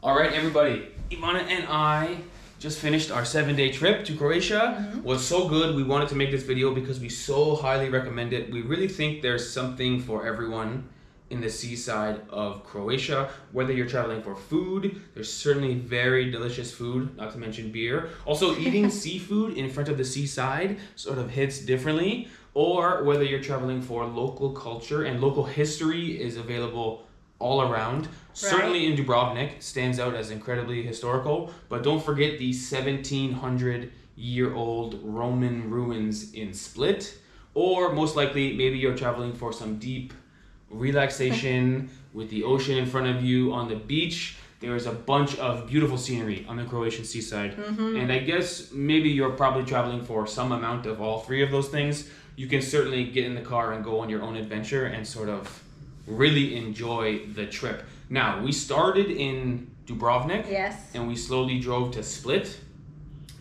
All right, everybody. Ivana and I just finished our 7-day trip to Croatia. It was so good. We wanted to make this video because we so highly recommend it. We really think there's something for everyone in the seaside of Croatia. Whether you're traveling for food, there's certainly very delicious food, not to mention beer. Also, eating seafood in front of the seaside sort of hits differently. Or whether you're traveling for local culture and local history is available all around. Certainly in Dubrovnik stands out as incredibly historical, but don't forget the 1700-year-old Roman ruins in Split. Or most likely, maybe you're traveling for some deep relaxation with the ocean in front of you on the beach. There's a bunch of beautiful scenery on the Croatian seaside. And I guess maybe you're probably traveling for some amount of all three of those things. You can certainly get in the car and go on your own adventure and sort of really enjoy the trip. Now, we started in Dubrovnik, and we slowly drove to Split.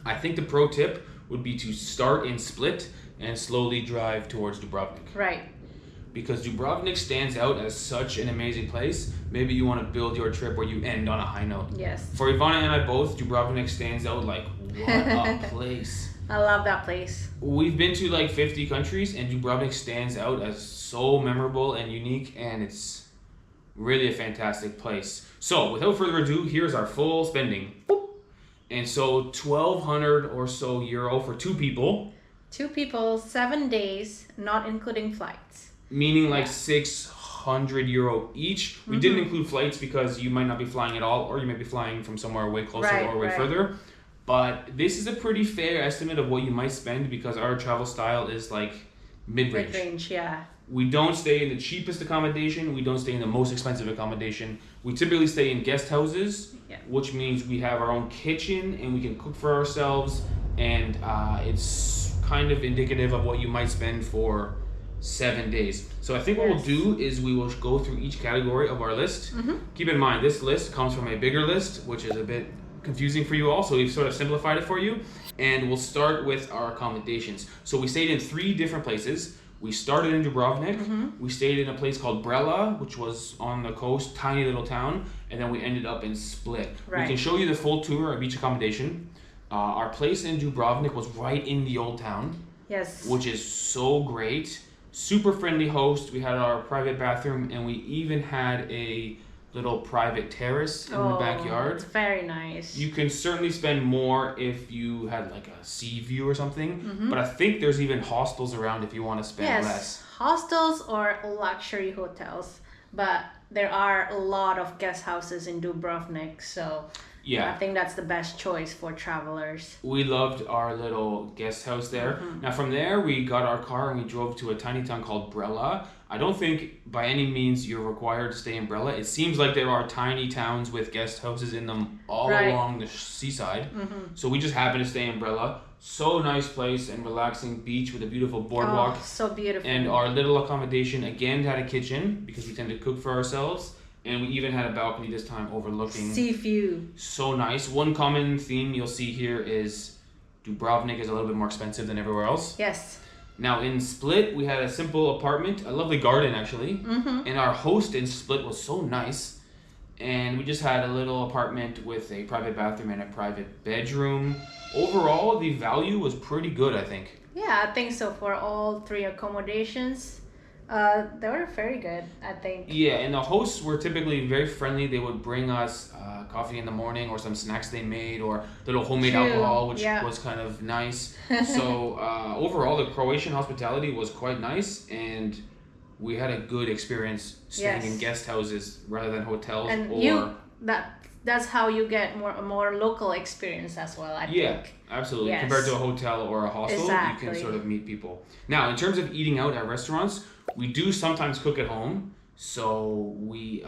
I think the pro tip would be to start in Split and slowly drive towards Dubrovnik. Right. Because Dubrovnik stands out as such an amazing place. Maybe you want to build your trip where you end on a high note. Yes. For Ivana and I both, Dubrovnik stands out like, what a place. I love that place. We've been to like 50 countries, and Dubrovnik stands out as so memorable and unique, and it's really a fantastic place. So without further ado, here's our full spending. And so 1,200 or so euro for two people. 2 people, 7 days, not including flights. Meaning like 600 euro each. We didn't include flights because you might not be flying at all, or you might be flying from somewhere way closer or way further. But this is a pretty fair estimate of what you might spend because our travel style is like mid-range. Mid-range, yeah. We don't stay in the cheapest accommodation. We don't stay in the most expensive accommodation. We typically stay in guest houses, which means we have our own kitchen and we can cook for ourselves. And it's kind of indicative of what you might spend for 7 days. So I think what we'll do is we will go through each category of our list. Keep in mind, this list comes from a bigger list, which is a bit confusing for you all, so we've sort of simplified it for you. And we'll start with our accommodations. So we stayed in 3 different places. We started in Dubrovnik. We stayed in a place called Brela, which was on the coast, tiny little town, and then we ended up in Split. We can show you the full tour of each accommodation. Our place in Dubrovnik was right in the old town, which is so great. Super friendly host. We had our private bathroom, and we even had a little private terrace in the backyard. It's very nice. You can certainly spend more if you had like a sea view or something, but I think there's even hostels around if you want to spend less. Hostels or luxury hotels, but there are a lot of guest houses in Dubrovnik, so I think that's the best choice for travelers. We loved our little guest house there. Now from there, we got our car and we drove to a tiny town called Brela. I don't think by any means you're required to stay in Brela. It seems like there are tiny towns with guest houses in them all along the seaside. So we just happened to stay in Brela. So nice place and relaxing beach with a beautiful boardwalk. Oh, so beautiful. And our little accommodation again had a kitchen because we tend to cook for ourselves. And we even had a balcony this time overlooking sea view. So nice. One common theme you'll see here is Dubrovnik is a little bit more expensive than everywhere else. Yes. Now in Split, we had a simple apartment, a lovely garden actually. And our host in Split was so nice. And we just had a little apartment with a private bathroom and a private bedroom. Overall, the value was pretty good, I think. Yeah, I think so. For all 3 accommodations, they were very good, I think. Yeah, and the hosts were typically very friendly. They would bring us coffee in the morning or some snacks they made or little homemade alcohol, which was kind of nice. So overall, the Croatian hospitality was quite nice, and we had a good experience staying in guest houses rather than hotels. And that's how you get more local experience as well, I think. Yeah, absolutely. Compared to a hotel or a hostel, you can sort of meet people. Now, in terms of eating out at restaurants, we do sometimes cook at home. So we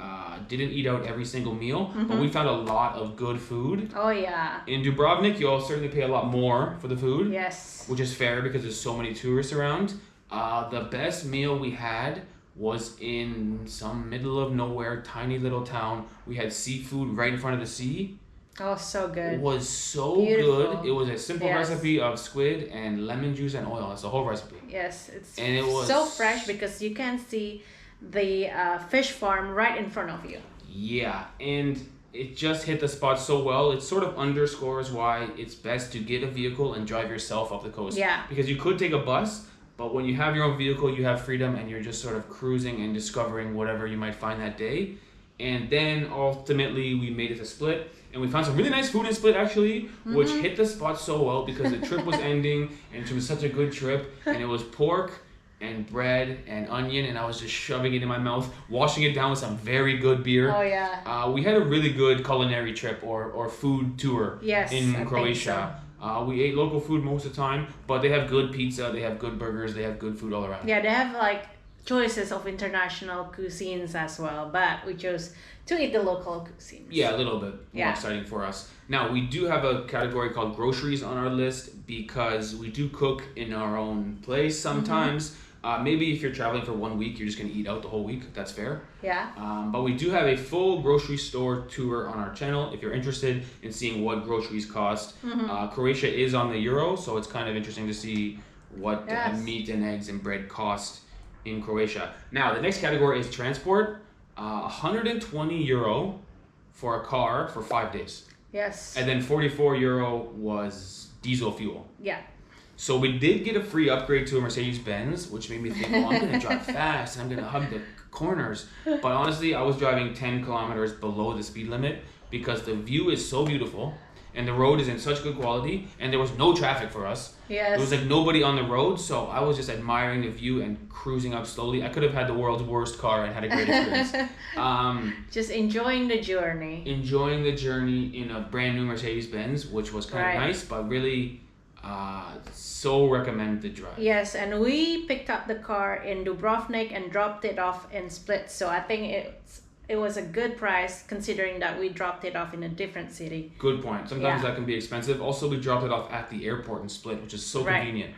didn't eat out every single meal, but we found a lot of good food. Oh, yeah. In Dubrovnik, you'll certainly pay a lot more for the food. Yes. Which is fair because there's so many tourists around. The best meal we had was in some middle of nowhere, tiny little town. We had seafood right in front of the sea. Oh, so good. It was so good. It was a simple recipe of squid and lemon juice and oil. That's the whole recipe. Yes, it's and it was so fresh because you can see the fish farm right in front of you. Yeah, and it just hit the spot so well. It sort of underscores why it's best to get a vehicle and drive yourself up the coast. Yeah. Because you could take a bus, but when you have your own vehicle, you have freedom and you're just sort of cruising and discovering whatever you might find that day. And then ultimately we made it to Split, and we found some really nice food in Split actually, which hit the spot so well because the trip was ending and it was such a good trip, and it was pork and bread and onion, and I was just shoving it in my mouth, washing it down with some very good beer. Oh yeah. We had a really good culinary trip or food tour in Croatia. We ate local food most of the time, but they have good pizza, they have good burgers, they have good food all around. Yeah, they have like choices of international cuisines as well, but we chose to eat the local cuisines. Yeah, a little bit more exciting for us. Now, we do have a category called groceries on our list because we do cook in our own place sometimes. Maybe if you're traveling for 1 week, you're just going to eat out the whole week. That's fair. Yeah. But we do have a full grocery store tour on our channel if you're interested in seeing what groceries cost. Croatia is on the euro, so it's kind of interesting to see what meat and eggs and bread cost in Croatia. Now, the next category is transport. 120 euro for a car for 5 days. Yes. And then 44 euro was diesel fuel. Yeah. So we did get a free upgrade to a Mercedes-Benz, which made me think, well, I'm going to drive fast and I'm going to hug the corners. But honestly, I was driving 10 kilometers below the speed limit because the view is so beautiful and the road is in such good quality, and there was no traffic for us. Yes. There was like nobody on the road, so I was just admiring the view and cruising up slowly. I could have had the world's worst car and had a great experience. Just enjoying the journey. Enjoying the journey in a brand new Mercedes-Benz, which was kind of nice, but really so recommend the drive. Yes, and we picked up the car in Dubrovnik and dropped it off in Split, so I think it was a good price considering that we dropped it off in a different city. Good point. Sometimes that can be expensive. Also, we dropped it off at the airport in Split, which is so convenient.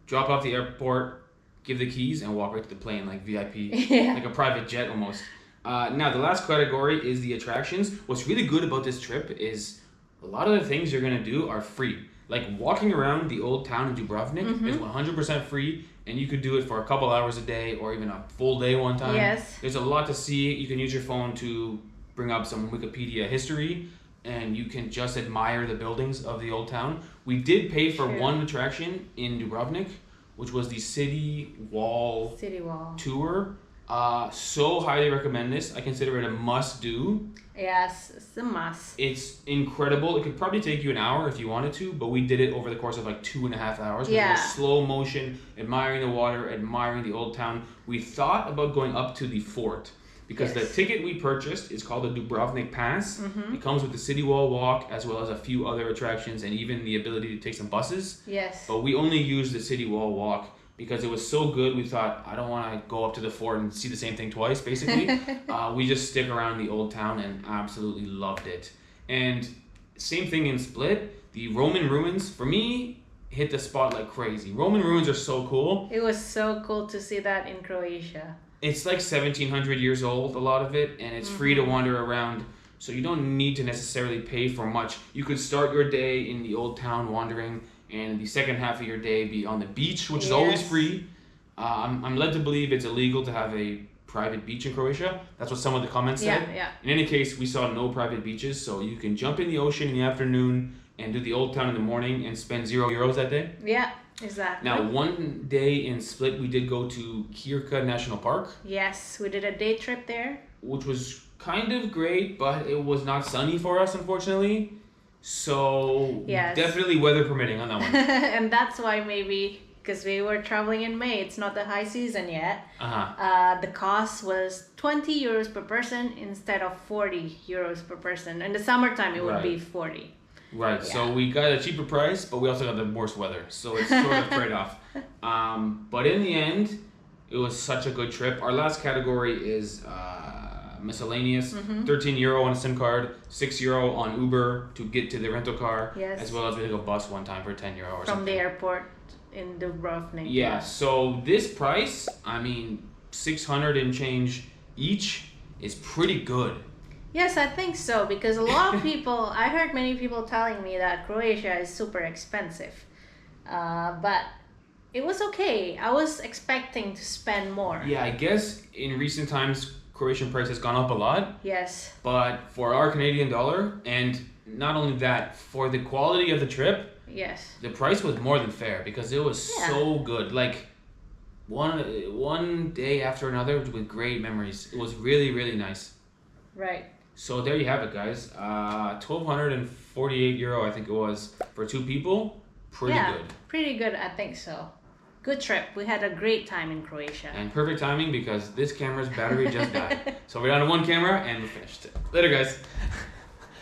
Drop off the airport, give the keys, and walk right to the plane like VIP, like a private jet almost. Now, the last category is the attractions. What's really good about this trip is a lot of the things you're going to do are free. Like walking around the old town in Dubrovnik is 100% free, and you could do it for a couple hours a day or even a full day one time. Yes. There's a lot to see. You can use your phone to bring up some Wikipedia history, and you can just admire the buildings of the old town. We did pay for one attraction in Dubrovnik, which was the city wall tour. So highly recommend this. I consider it a must-do. Yes, it's a must. It's incredible. It could probably take you an hour if you wanted to, but we did it over the course of like 2.5 hours. Yeah. It was slow motion, admiring the water, admiring the old town. We thought about going up to the fort because the ticket we purchased is called the Dubrovnik Pass. It comes with the city wall walk as well as a few other attractions and even the ability to take some buses. Yes. But we only used the city wall walk because it was so good. We thought, I don't want to go up to the fort and see the same thing twice, basically. We just stick around the old town and absolutely loved it. And same thing in Split. The Roman ruins, for me, hit the spot like crazy. Roman ruins are so cool. It was so cool to see that in Croatia. It's like 1,700 years old, a lot of it, and it's free to wander around. So you don't need to necessarily pay for much. You could start your day in the old town wandering, and the second half of your day be on the beach, which is always free. I'm led to believe it's illegal to have a private beach in Croatia. That's what some of the comments said. In any case, we saw no private beaches, so you can jump in the ocean in the afternoon and do the old town in the morning and spend €0 that day. Yeah, exactly. Now, one day in Split, we did go to Kirka National Park. Yes, we did a day trip there. Which was kind of great, but it was not sunny for us, unfortunately. So definitely weather permitting on that one. And that's why maybe, because we were traveling in May, it's not the high season yet. The cost was €20 per person instead of €40 per person. In the summertime, it would be 40. Right, so we got a cheaper price, but we also got the worst weather. So it's sort of trade-off. But in the end, it was such a good trip. Our last category is miscellaneous. €13 on a SIM card, €6 on Uber to get to the rental car, as well as we took a bus one time for €10 or something. From the airport in Dubrovnik. Yeah, so this price, I mean, 600 and change each is pretty good. Yes, I think so, because a lot of people, I heard many people telling me that Croatia is super expensive. But it was okay. I was expecting to spend more. Yeah, I guess in recent times, Croatian price has gone up a lot. Yes. But for our Canadian dollar, and not only that, for the quality of the trip, yes, the price was more than fair because it was so good. Like one day after another with great memories. It was really, really nice. Right. So there you have it, guys. 1,248 euro, I think it was, for 2 people. Pretty good. Pretty good, I think so. Good trip. We had a great time in Croatia. And perfect timing because this camera's battery just died. So we're down to 1 camera and we're finished. Later, guys.